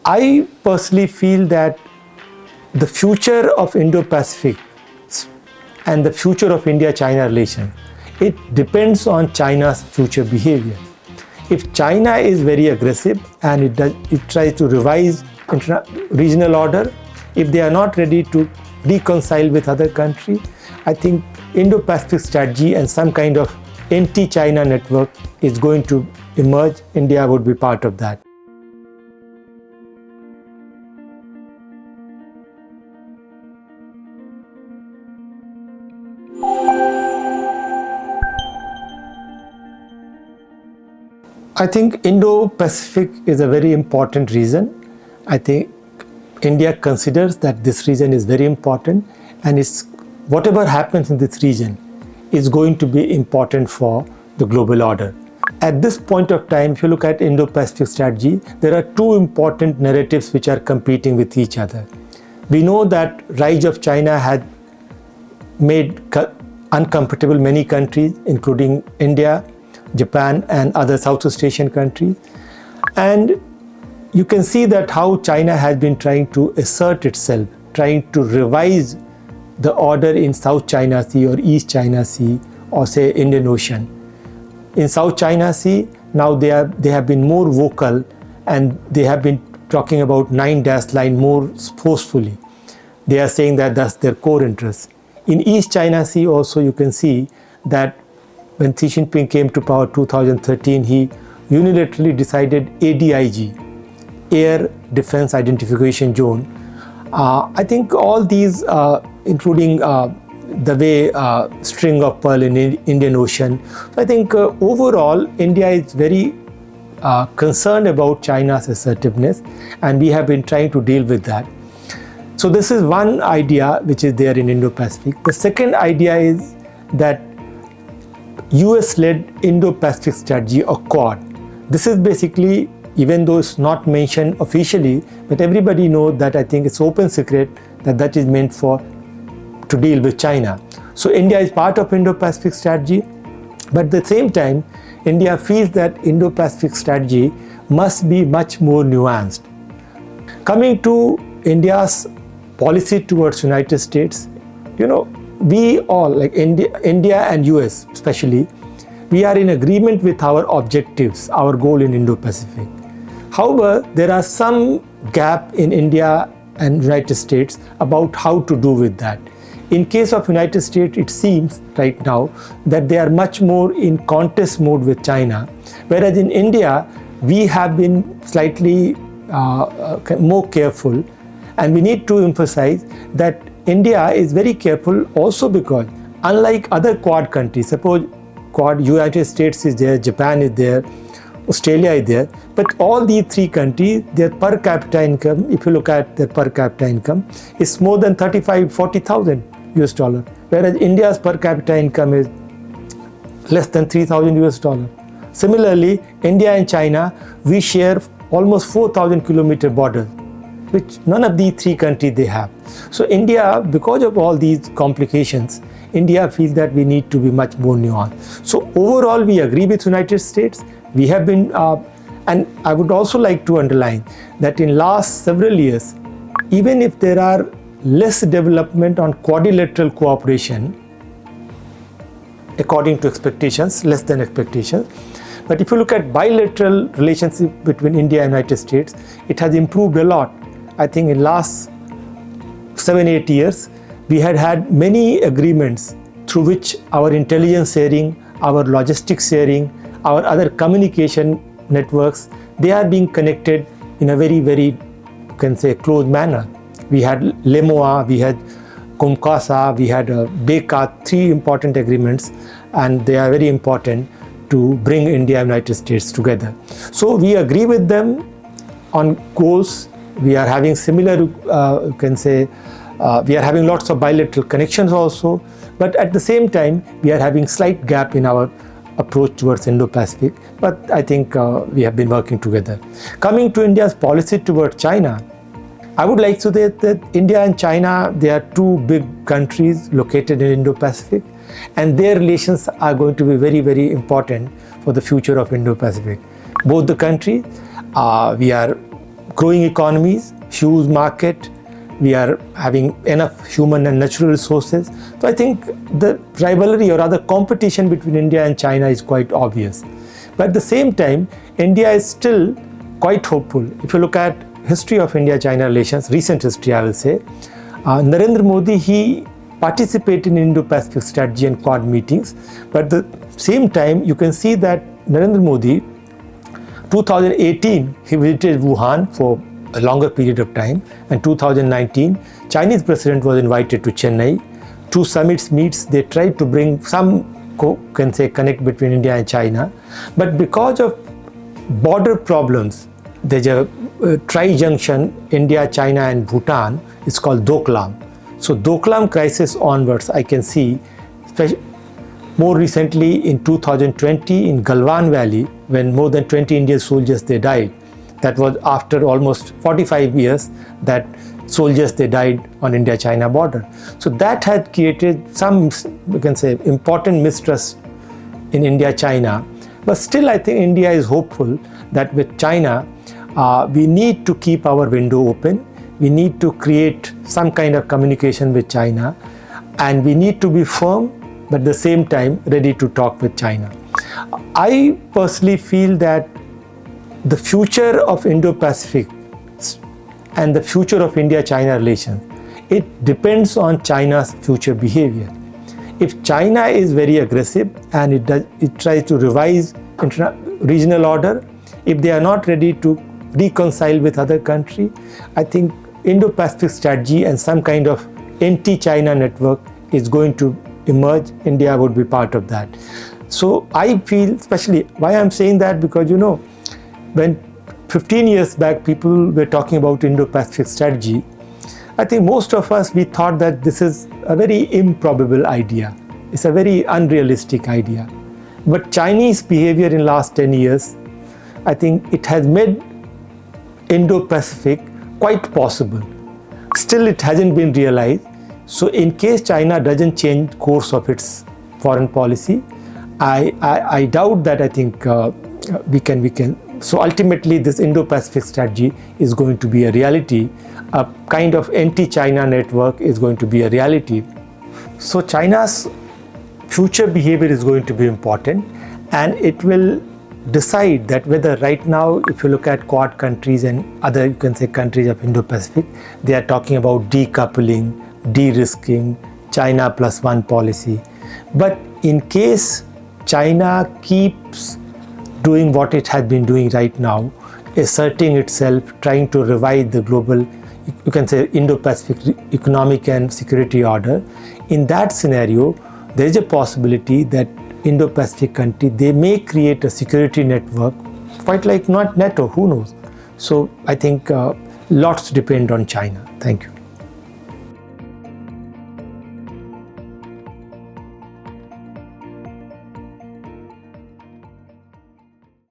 I personally feel that the future of Indo-Pacific and the future of India-China relations, it depends on China's future behavior. If China is very aggressive and it tries to revise regional order, if they are not ready to reconcile with other countries, I think Indo-Pacific strategy and some kind of anti-China network is going to emerge. India would be part of that. I think Indo-Pacific is a very important region. I think India considers that this region is very important, and whatever happens in this region is going to be important for the global order. At this point of time, if you look at Indo-Pacific strategy, there are two important narratives which are competing with each other. We know that rise of China had made uncomfortable many countries, including India, Japan and other Southeast Asian countries. And you can see that how China has been trying to assert itself, trying to revise the order in South China Sea or East China Sea or say Indian Ocean. In South China Sea, now they have been more vocal and they have been talking about 9-dash line more forcefully. They are saying that that's their core interest. In East China Sea also you can see that when Xi Jinping came to power 2013, he unilaterally decided ADIG, Air Defense Identification Zone. I think all these, including the way string of pearl in Indian Ocean. So I think overall India is very concerned about China's assertiveness, and we have been trying to deal with that. So this is one idea which is there in Indo-Pacific. The second idea is that US-led Indo-Pacific strategy or Quad. This is basically, even though it's not mentioned officially, but everybody knows that I think it's open secret that is meant to deal with China. So India is part of Indo-Pacific strategy, but at the same time, India feels that Indo-Pacific strategy must be much more nuanced. Coming to India's policy towards United States, we all, like India and US especially, we are in agreement with our objectives, our goal in Indo-Pacific. However, there are some gap in India and United States about how to do with that. In case of United States, it seems right now that they are much more in contest mode with China, whereas in India, we have been slightly more careful, and we need to emphasize that India is very careful also because unlike other Quad countries, suppose Quad, United States is there, Japan is there, Australia is there, but all these three countries, their per capita income, if you look at their per capita income, is more than 40,000 US dollar, whereas India's per capita income is less than 3,000 US dollar. Similarly, India and China, we share almost 4,000 kilometer border, which none of these three countries they have. So India, because of all these complications, India feels that we need to be much more nuanced. So overall, we agree with United States. We have been, and I would also like to underline that in last several years, even if there are less development on quadrilateral cooperation, according to expectations, less than expectations, but if you look at bilateral relationship between India and United States, it has improved a lot. I think in last 7-8 years, we had many agreements through which our intelligence sharing, our logistics sharing, our other communication networks, they are being connected in a very, very, you can say, close manner. We had LEMOA, we had COMCASA, we had BECA, three important agreements, and they are very important to bring India and United States together. So we agree with them on goals. We are having similar, you can say, we are having lots of bilateral connections also, but at the same time, we are having slight gap in our approach towards Indo-Pacific, but I think we have been working together. Coming to India's policy towards China, I would like to say that India and China, they are two big countries located in Indo-Pacific, and their relations are going to be very, very important for the future of Indo-Pacific. Both the countries, we are growing economies, huge market. We are having enough human and natural resources. So I think the rivalry or rather competition between India and China is quite obvious. But at the same time, India is still quite hopeful. If you look at history of India-China relations, recent history I will say, Narendra Modi, he participated in Indo-Pacific strategy and Quad meetings. But at the same time, you can see that Narendra Modi, 2018, he visited Wuhan for a longer period of time, and 2019, Chinese president was invited to Chennai. Two summits meets, they tried to bring some connect between India and China, but because of border problems, there's a tri-junction, India, China and Bhutan, it's called Doklam. So Doklam crisis onwards, I can see, more recently in 2020 in Galwan Valley, when more than 20 Indian soldiers, they died. That was after almost 45 years that soldiers, they died on India-China border. So that had created some, we can say, important mistrust in India-China. But still, I think India is hopeful that with China, we need to keep our window open. We need to create some kind of communication with China, and we need to be firm, but at the same time ready to talk with China. I personally feel that the future of Indo-Pacific and the future of India-China relations, it depends on China's future behavior. If China is very aggressive and it tries to revise regional order, if they are not ready to reconcile with other countries, I think Indo-Pacific strategy and some kind of anti-China network is going to emerge. India would be part of that. So I feel, especially why I'm saying that, because when 15 years back people were talking about Indo-Pacific strategy, I think most of us, we thought that this is a very improbable idea. It's a very unrealistic idea. But Chinese behavior in last 10 years, I think it has made Indo-Pacific quite possible. Still it hasn't been realized. So in case China doesn't change course of its foreign policy, I doubt that. I think we can. So ultimately this Indo-Pacific strategy is going to be a reality. A kind of anti-China network is going to be a reality. So China's future behavior is going to be important, and it will decide that whether right now, if you look at Quad countries and other, you can say, countries of Indo-Pacific, they are talking about decoupling, de-risking, China plus one policy. But in case China keeps doing what it has been doing right now, asserting itself, trying to revive the global, you can say, Indo-Pacific economic and security order, in that scenario, there is a possibility that Indo-Pacific country, they may create a security network, quite like not NATO, who knows. So I think lots depend on China. Thank you.